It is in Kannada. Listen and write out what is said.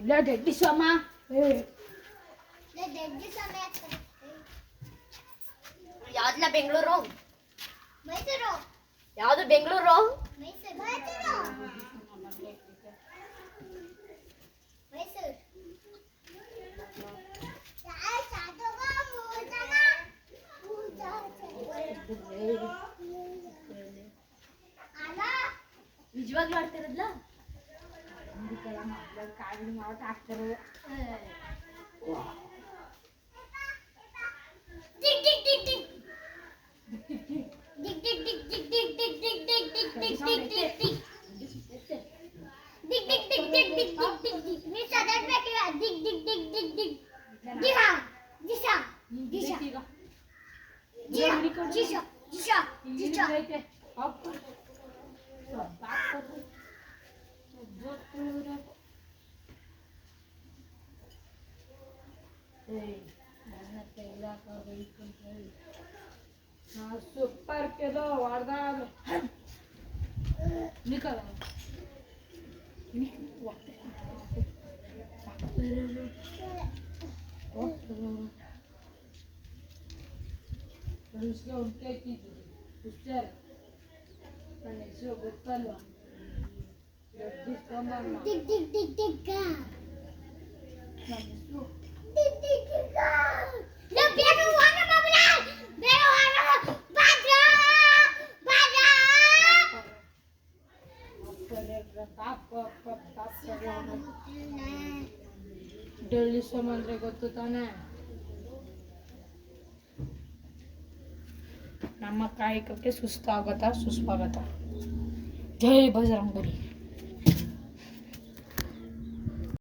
ಇಲ್ಲ ಡೆಡ್ಡಿ ಸಮ ಯಾವ್ದಲ್ಲ ಬೆಂಗಳೂರು ಮೈಸೂರು ಯಾವ್ದು ಬೆಂಗಳೂರು ಮೈಸೂರು ಮೈಸೂರು ಮೈಸೂರು ನಿಜವಾಗ್ಲೂ ಆಡ್ತಿರಲ್ಲ ಕಾಯಿ ಮಾವಟ್ ಹಾಕ್ತಾರೆ super quedó guardado. Nicola. Delhi ಸೋಮ ಅಂದ್ರೆ ಗೊತ್ತು ತಾನೆ ನಮ್ಮ ಕಾಯಕಕ್ಕೆ ಸುಸ್ತಾಗತ್ತಾ ಸುಸ್ವಾಗತ ಜೈ ಬಜರಂಗಬಲಿ